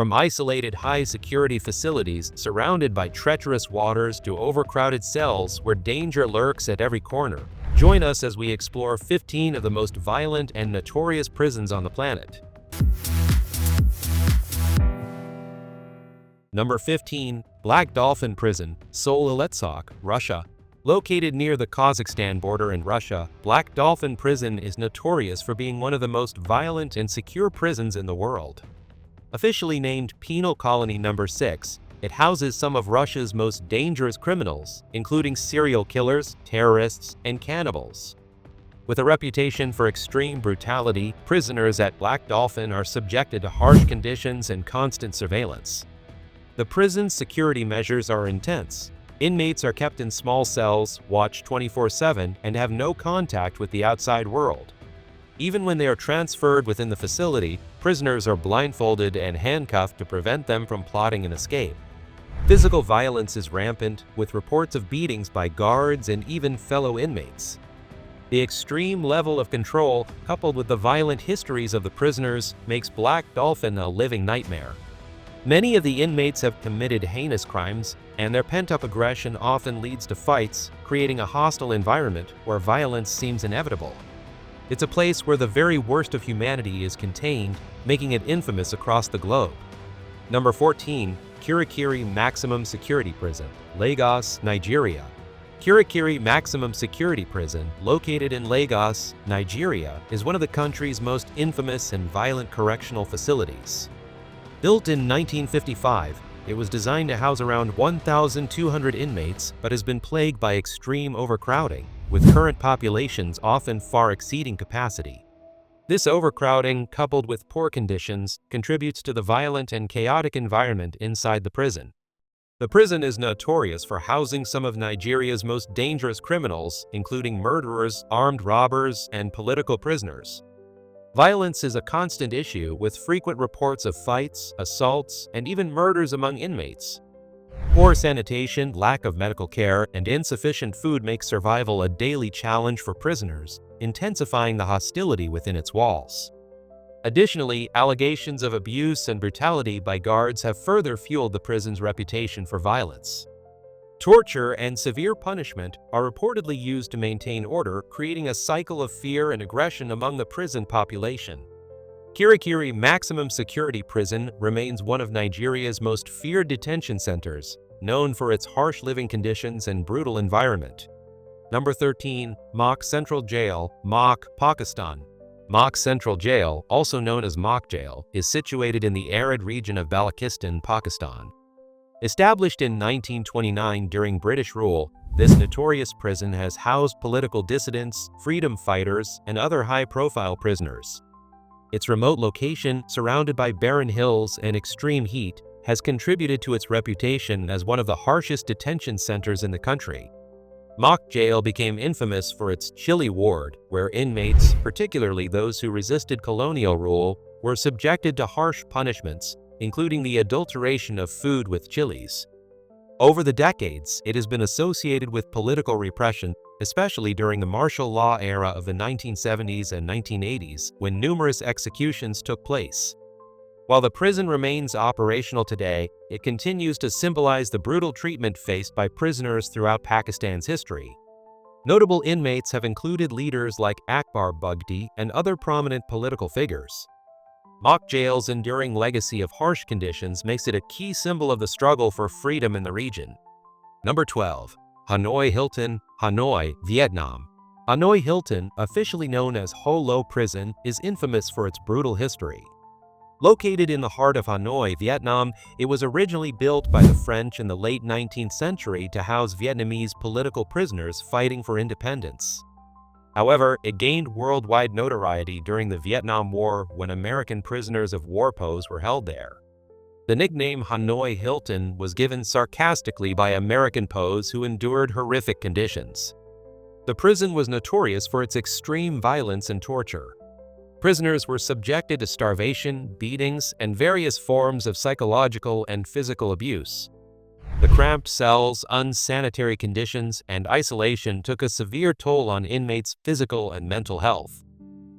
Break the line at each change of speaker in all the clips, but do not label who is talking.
From isolated high-security facilities surrounded by treacherous waters to overcrowded cells where danger lurks at every corner. Join us as we explore 15 of the most violent and notorious prisons on the planet. Number 15. Black Dolphin Prison, Soledetsk, Russia. Located near the Kazakhstan border in Russia, Black Dolphin Prison is notorious for being one of the most violent and secure prisons in the world. Officially named Penal Colony No. 6, it houses some of Russia's most dangerous criminals, including serial killers, terrorists, and cannibals. With a reputation for extreme brutality, prisoners at Black Dolphin are subjected to harsh conditions and constant surveillance. The prison's security measures are intense. Inmates are kept in small cells, watched 24/7, and have no contact with the outside world. Even when they are transferred within the facility, prisoners are blindfolded and handcuffed to prevent them from plotting an escape. Physical violence is rampant, with reports of beatings by guards and even fellow inmates. The extreme level of control, coupled with the violent histories of the prisoners, makes Black Dolphin a living nightmare. Many of the inmates have committed heinous crimes, and their pent-up aggression often leads to fights, creating a hostile environment where violence seems inevitable. It's a place where the very worst of humanity is contained, making it infamous across the globe. Number 14. Kirikiri Maximum Security Prison, Lagos, Nigeria. Kirikiri Maximum Security Prison, located in Lagos, Nigeria, is one of the country's most infamous and violent correctional facilities. Built in 1955, it was designed to house around 1,200 inmates but has been plagued by extreme overcrowding, with current populations often far exceeding capacity. This overcrowding, coupled with poor conditions, contributes to the violent and chaotic environment inside the prison. The prison is notorious for housing some of Nigeria's most dangerous criminals, including murderers, armed robbers, and political prisoners. Violence is a constant issue, with frequent reports of fights, assaults, and even murders among inmates. Poor sanitation, lack of medical care, and insufficient food make survival a daily challenge for prisoners, intensifying the hostility within its walls. Additionally, allegations of abuse and brutality by guards have further fueled the prison's reputation for violence. Torture and severe punishment are reportedly used to maintain order, creating a cycle of fear and aggression among the prison population. Kirikiri Maximum Security Prison remains one of Nigeria's most feared detention centers, known for its harsh living conditions and brutal environment. Number 13. Mok Central Jail, Mok, Pakistan. Mok Central Jail, also known as Mok Jail, is situated in the arid region of Balochistan, Pakistan. Established in 1929 during British rule, this notorious prison has housed political dissidents, freedom fighters, and other high-profile prisoners. Its remote location, surrounded by barren hills and extreme heat, has contributed to its reputation as one of the harshest detention centers in the country. Mok Jail became infamous for its chilly ward, where inmates, particularly those who resisted colonial rule, were subjected to harsh punishments, including the adulteration of food with chilies. Over the decades, it has been associated with political repression, especially during the martial law era of the 1970s and 1980s, when numerous executions took place. While the prison remains operational today, it continues to symbolize the brutal treatment faced by prisoners throughout Pakistan's history. Notable inmates have included leaders like Akbar Bugti and other prominent political figures. Mok Jail's enduring legacy of harsh conditions makes it a key symbol of the struggle for freedom in the region. Number 12. Hanoi Hilton, Hanoi, Vietnam. Hanoi Hilton, officially known as Ho Lo Prison, is infamous for its brutal history. Located in the heart of Hanoi, Vietnam, it was originally built by the French in the late 19th century to house Vietnamese political prisoners fighting for independence. However, it gained worldwide notoriety during the Vietnam War when American prisoners of war were held there. The nickname Hanoi Hilton was given sarcastically by American POWs who endured horrific conditions. The prison was notorious for its extreme violence and torture. Prisoners were subjected to starvation, beatings, and various forms of psychological and physical abuse. The cramped cells, unsanitary conditions, and isolation took a severe toll on inmates' physical and mental health.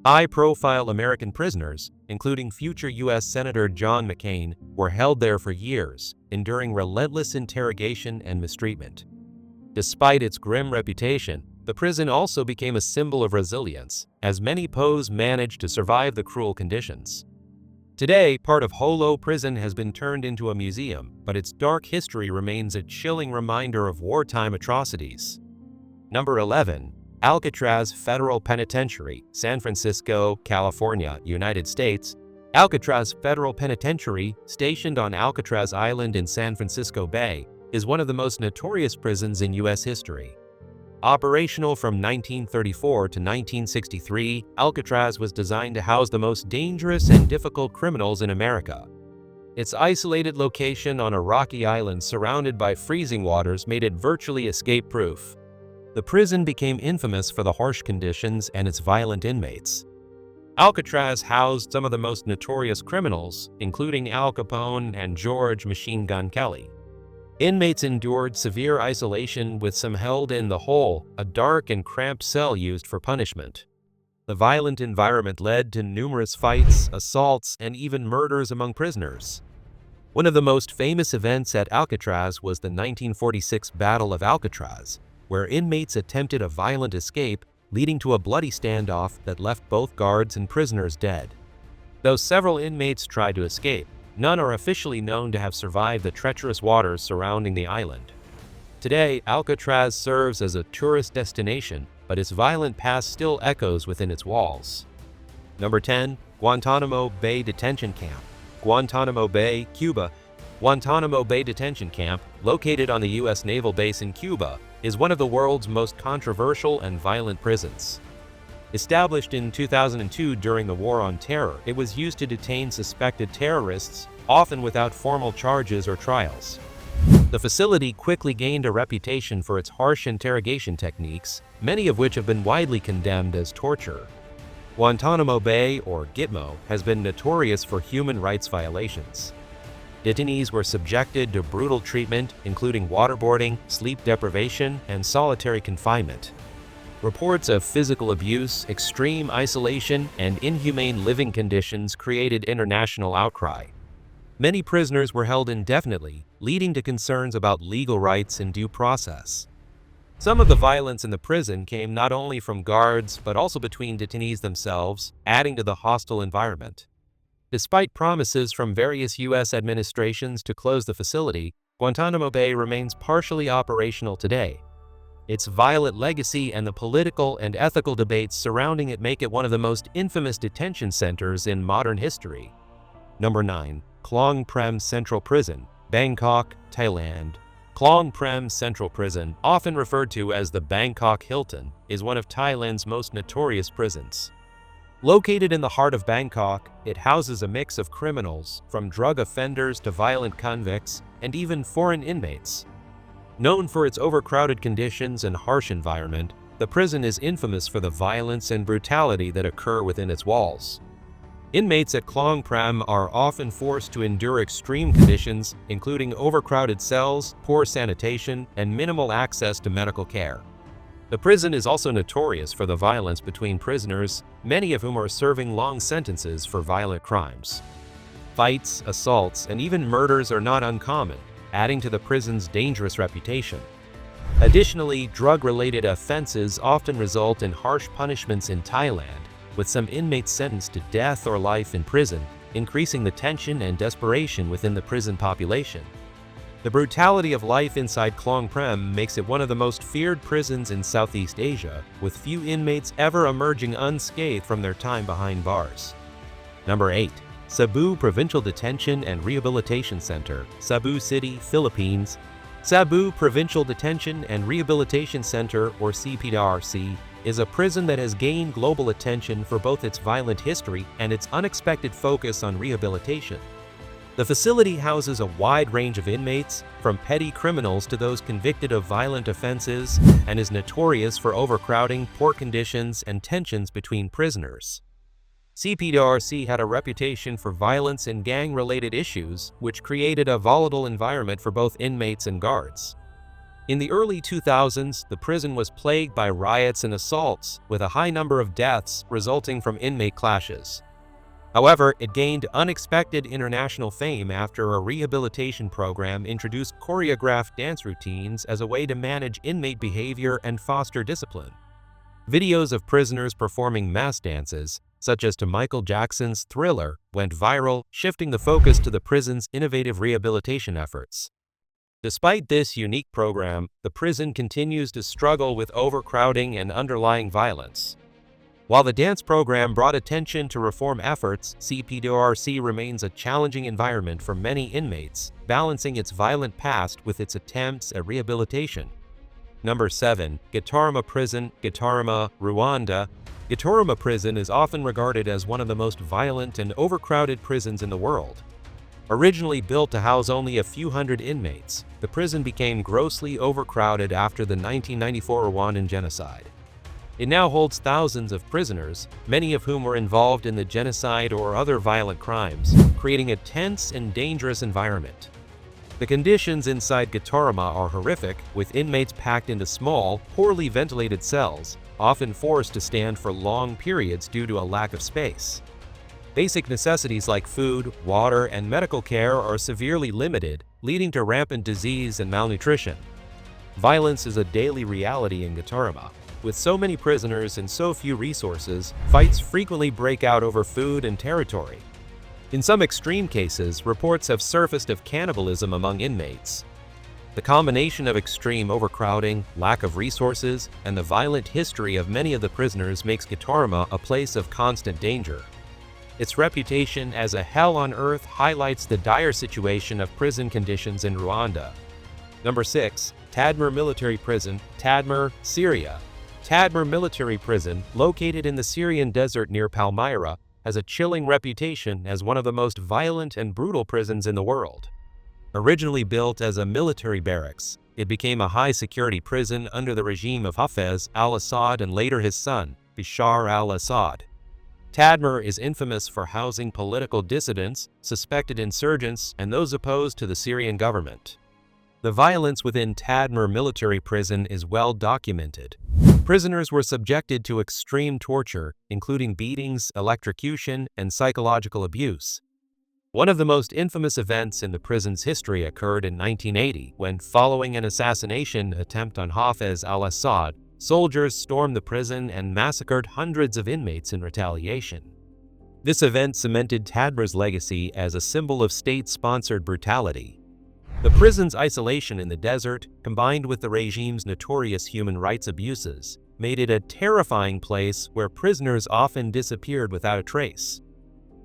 High-profile American prisoners, including future U.S. Senator John McCain, were held there for years, enduring relentless interrogation and mistreatment. Despite its grim reputation, the prison also became a symbol of resilience, as many POWs managed to survive the cruel conditions. Today, part of Holo Prison has been turned into a museum, but its dark history remains a chilling reminder of wartime atrocities. Number 11. Alcatraz Federal Penitentiary, San Francisco, California, United States. Alcatraz Federal Penitentiary, stationed on Alcatraz Island in San Francisco Bay, is one of the most notorious prisons in U.S. history. Operational from 1934 to 1963, Alcatraz was designed to house the most dangerous and difficult criminals in America. Its isolated location on a rocky island surrounded by freezing waters made it virtually escape-proof. The prison became infamous for the harsh conditions and its violent inmates. Alcatraz housed some of the most notorious criminals, including Al Capone and George "Machine Gun" Kelly. Inmates endured severe isolation, with some held in the Hole, a dark and cramped cell used for punishment. The violent environment led to numerous fights, assaults, and even murders among prisoners. One of the most famous events at Alcatraz was the 1946 Battle of Alcatraz, where inmates attempted a violent escape, leading to a bloody standoff that left both guards and prisoners dead. Though several inmates tried to escape, none are officially known to have survived the treacherous waters surrounding the island. Today, Alcatraz serves as a tourist destination, but its violent past still echoes within its walls. Number 10. Guantanamo Bay Detention Camp, Guantanamo Bay, Cuba. Guantanamo Bay Detention Camp, located on the U.S. Naval Base in Cuba, is one of the world's most controversial and violent prisons. Established in 2002 during the War on Terror, it was used to detain suspected terrorists, often without formal charges or trials. The facility quickly gained a reputation for its harsh interrogation techniques, many of which have been widely condemned as torture. Guantanamo Bay, or Gitmo, has been notorious for human rights violations. Detainees were subjected to brutal treatment, including waterboarding, sleep deprivation, and solitary confinement. Reports of physical abuse, extreme isolation, and inhumane living conditions created international outcry. Many prisoners were held indefinitely, leading to concerns about legal rights and due process. Some of the violence in the prison came not only from guards but also between detainees themselves, adding to the hostile environment. Despite promises from various U.S. administrations to close the facility, Guantanamo Bay remains partially operational today. Its violent legacy and the political and ethical debates surrounding it make it one of the most infamous detention centers in modern history. Number 9. Klong Prem Central Prison, Bangkok, Thailand. Klong Prem Central Prison, often referred to as the Bangkok Hilton, is one of Thailand's most notorious prisons. Located in the heart of Bangkok, it houses a mix of criminals, from drug offenders to violent convicts, and even foreign inmates. Known for its overcrowded conditions and harsh environment, the prison is infamous for the violence and brutality that occur within its walls. Inmates at Klong Prem are often forced to endure extreme conditions, including overcrowded cells, poor sanitation, and minimal access to medical care. The prison is also notorious for the violence between prisoners, many of whom are serving long sentences for violent crimes. Fights, assaults, and even murders are not uncommon, adding to the prison's dangerous reputation. Additionally, drug-related offenses often result in harsh punishments in Thailand, with some inmates sentenced to death or life in prison, increasing the tension and desperation within the prison population. The brutality of life inside Klong Prem makes it one of the most feared prisons in Southeast Asia, with few inmates ever emerging unscathed from their time behind bars. Number 8. Cebu Provincial Detention and Rehabilitation Center, Cebu City, Philippines. Cebu Provincial Detention and Rehabilitation Center, or CPRC, is a prison that has gained global attention for both its violent history and its unexpected focus on rehabilitation. The facility houses a wide range of inmates, from petty criminals to those convicted of violent offenses, and is notorious for overcrowding, poor conditions, and tensions between prisoners. CPRC had a reputation for violence and gang-related issues, which created a volatile environment for both inmates and guards. In the early 2000s, the prison was plagued by riots and assaults, with a high number of deaths resulting from inmate clashes. However, it gained unexpected international fame after a rehabilitation program introduced choreographed dance routines as a way to manage inmate behavior and foster discipline. Videos of prisoners performing mass dances, such as to Michael Jackson's Thriller, went viral, shifting the focus to the prison's innovative rehabilitation efforts. Despite this unique program, the prison continues to struggle with overcrowding and underlying violence. While the dance program brought attention to reform efforts, CPDRC remains a challenging environment for many inmates, balancing its violent past with its attempts at rehabilitation. Number 7. Gitarama Prison, Gitarama, Rwanda. Gitarama Prison is often regarded as one of the most violent and overcrowded prisons in the world. Originally built to house only a few hundred inmates, the prison became grossly overcrowded after the 1994 Rwandan genocide. It now holds thousands of prisoners, many of whom were involved in the genocide or other violent crimes, creating a tense and dangerous environment. The conditions inside Gitarama are horrific, with inmates packed into small, poorly ventilated cells, often forced to stand for long periods due to a lack of space. Basic necessities like food, water, and medical care are severely limited, leading to rampant disease and malnutrition. Violence is a daily reality in Gitarama. With so many prisoners and so few resources, fights frequently break out over food and territory. In some extreme cases, reports have surfaced of cannibalism among inmates. The combination of extreme overcrowding, lack of resources, and the violent history of many of the prisoners makes Gitarama a place of constant danger. Its reputation as a hell on earth highlights the dire situation of prison conditions in Rwanda. Number 6. Tadmor Military Prison, Tadmor, Syria. Tadmor Military Prison, located in the Syrian desert near Palmyra, has a chilling reputation as one of the most violent and brutal prisons in the world. Originally built as a military barracks, it became a high-security prison under the regime of Hafez al-Assad and later his son, Bashar al-Assad. Tadmor is infamous for housing political dissidents, suspected insurgents, and those opposed to the Syrian government. The violence within Tadmor Military Prison is well documented. Prisoners were subjected to extreme torture, including beatings, electrocution, and psychological abuse. One of the most infamous events in the prison's history occurred in 1980, when, following an assassination attempt on Hafez al-Assad, soldiers stormed the prison and massacred hundreds of inmates in retaliation. This event cemented Tadmor's legacy as a symbol of state-sponsored brutality. The prison's isolation in the desert, combined with the regime's notorious human rights abuses, made it a terrifying place where prisoners often disappeared without a trace.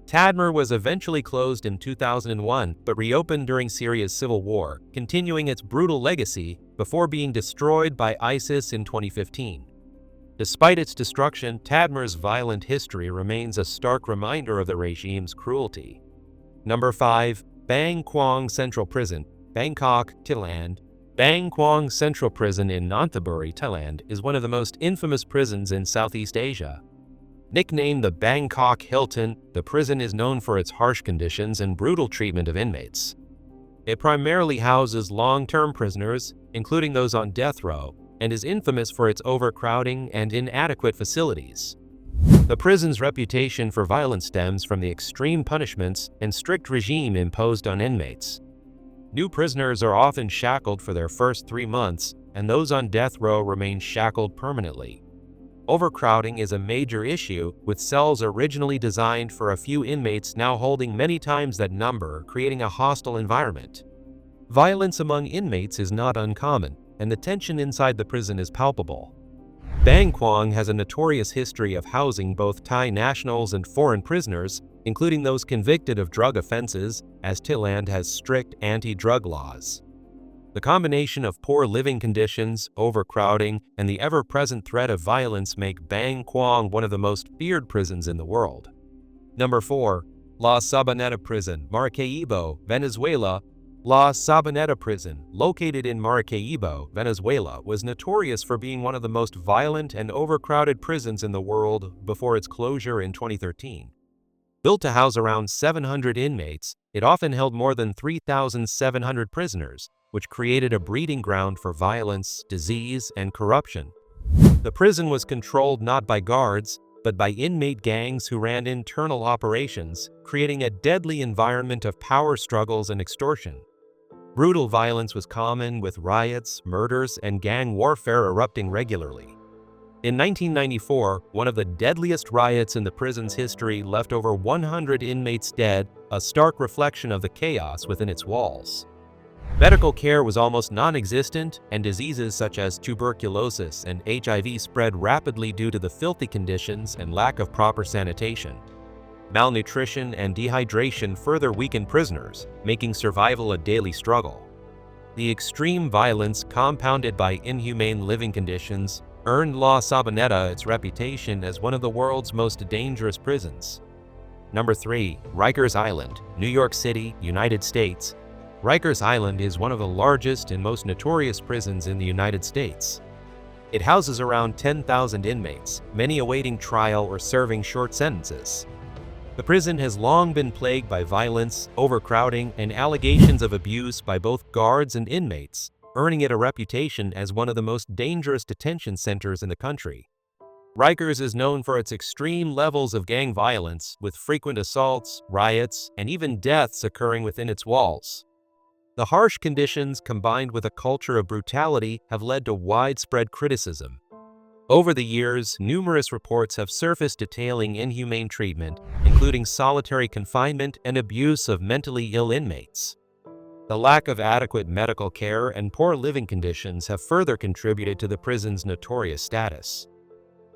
Tadmor was eventually closed in 2001, but reopened during Syria's civil war, continuing its brutal legacy before being destroyed by ISIS in 2015. Despite its destruction, Tadmor's violent history remains a stark reminder of the regime's cruelty. Number 5. Bang Kwang Central Prison, Bangkok, Thailand. Bang Kwang Central Prison in Nonthaburi, Thailand, is one of the most infamous prisons in Southeast Asia. Nicknamed the Bangkok Hilton, the prison is known for its harsh conditions and brutal treatment of inmates. It primarily houses long-term prisoners, including those on death row, and is infamous for its overcrowding and inadequate facilities. The prison's reputation for violence stems from the extreme punishments and strict regime imposed on inmates. New prisoners are often shackled for their first 3 months, and those on death row remain shackled permanently. Overcrowding is a major issue, with cells originally designed for a few inmates now holding many times that number, creating a hostile environment. Violence among inmates is not uncommon, and the tension inside the prison is palpable. Bang Kwang has a notorious history of housing both Thai nationals and foreign prisoners, including those convicted of drug offenses, as Thailand has strict anti-drug laws. The combination of poor living conditions, overcrowding, and the ever-present threat of violence make Bang Kwang one of the most feared prisons in the world. Number 4. La Sabaneta Prison, Maracaibo, Venezuela. La Sabaneta Prison, located in Maracaibo, Venezuela, was notorious for being one of the most violent and overcrowded prisons in the world before its closure in 2013. Built to house around 700 inmates, it often held more than 3,700 prisoners, which created a breeding ground for violence, disease, and corruption. The prison was controlled not by guards, but by inmate gangs who ran internal operations, creating a deadly environment of power struggles and extortion. Brutal violence was common, with riots, murders, and gang warfare erupting regularly. In 1994, one of the deadliest riots in the prison's history left over 100 inmates dead, a stark reflection of the chaos within its walls. Medical care was almost non-existent, and diseases such as tuberculosis and HIV spread rapidly due to the filthy conditions and lack of proper sanitation. Malnutrition and dehydration further weakened prisoners, making survival a daily struggle. The extreme violence, compounded by inhumane living conditions, earned La Saboneta its reputation as one of the world's most dangerous prisons. Number 3. Rikers Island, New York City, United States. Rikers Island is one of the largest and most notorious prisons in the United States. It houses around 10,000 inmates, many awaiting trial or serving short sentences. The prison has long been plagued by violence, overcrowding, and allegations of abuse by both guards and inmates, earning it a reputation as one of the most dangerous detention centers in the country. Rikers is known for its extreme levels of gang violence, with frequent assaults, riots, and even deaths occurring within its walls. The harsh conditions, combined with a culture of brutality, have led to widespread criticism. Over the years, numerous reports have surfaced detailing inhumane treatment, including solitary confinement and abuse of mentally ill inmates. The lack of adequate medical care and poor living conditions have further contributed to the prison's notorious status.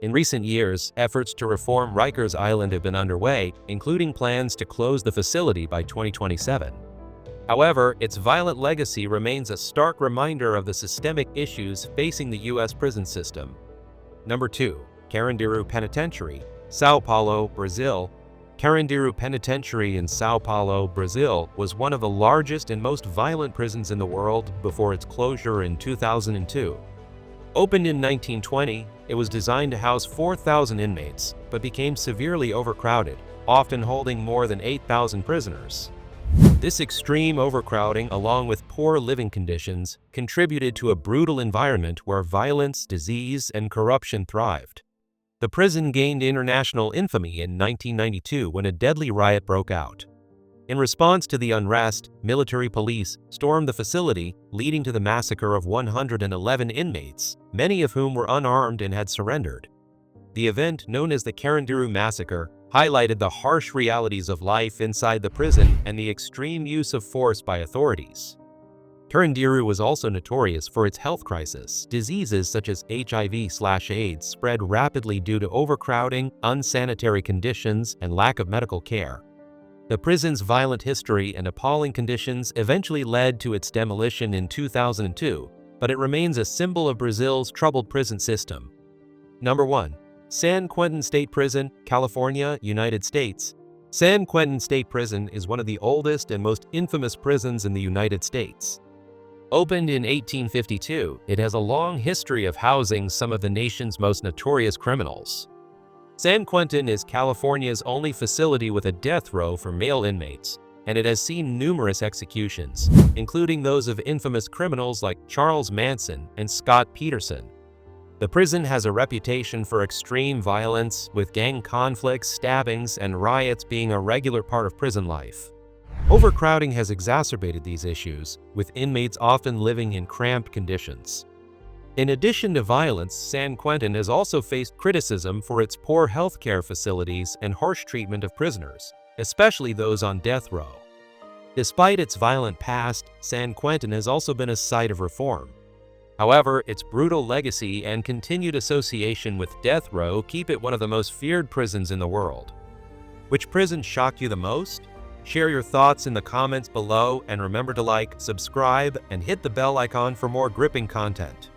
In recent years, efforts to reform Rikers Island have been underway, including plans to close the facility by 2027. However, its violent legacy remains a stark reminder of the systemic issues facing the U.S. prison system. Number 2. Carandiru Penitentiary, São Paulo, Brazil. Carandiru Penitentiary in São Paulo, Brazil, was one of the largest and most violent prisons in the world before its closure in 2002. Opened in 1920, it was designed to house 4,000 inmates, but became severely overcrowded, often holding more than 8,000 prisoners. This extreme overcrowding, along with poor living conditions, contributed to a brutal environment where violence, disease, and corruption thrived. The prison gained international infamy in 1992 when a deadly riot broke out. In response to the unrest, military police stormed the facility, leading to the massacre of 111 inmates, many of whom were unarmed and had surrendered. The event, known as the Carandiru Massacre, highlighted the harsh realities of life inside the prison and the extreme use of force by authorities. Carandiru was also notorious for its health crisis. Diseases such as HIV/AIDS spread rapidly due to overcrowding, unsanitary conditions, and lack of medical care. The prison's violent history and appalling conditions eventually led to its demolition in 2002, but it remains a symbol of Brazil's troubled prison system. Number 1. San Quentin State Prison, California, United States. San Quentin State Prison is one of the oldest and most infamous prisons in the United States. Opened in 1852, it has a long history of housing some of the nation's most notorious criminals. San Quentin is California's only facility with a death row for male inmates, and it has seen numerous executions, including those of infamous criminals like Charles Manson and Scott Peterson. The prison has a reputation for extreme violence, with gang conflicts, stabbings, and riots being a regular part of prison life. Overcrowding has exacerbated these issues, with inmates often living in cramped conditions. In addition to violence, San Quentin has also faced criticism for its poor healthcare facilities and harsh treatment of prisoners, especially those on death row. Despite its violent past, San Quentin has also been a site of reform. However, its brutal legacy and continued association with death row keep it one of the most feared prisons in the world. Which prison shocked you the most? Share your thoughts in the comments below, and remember to like, subscribe, and hit the bell icon for more gripping content.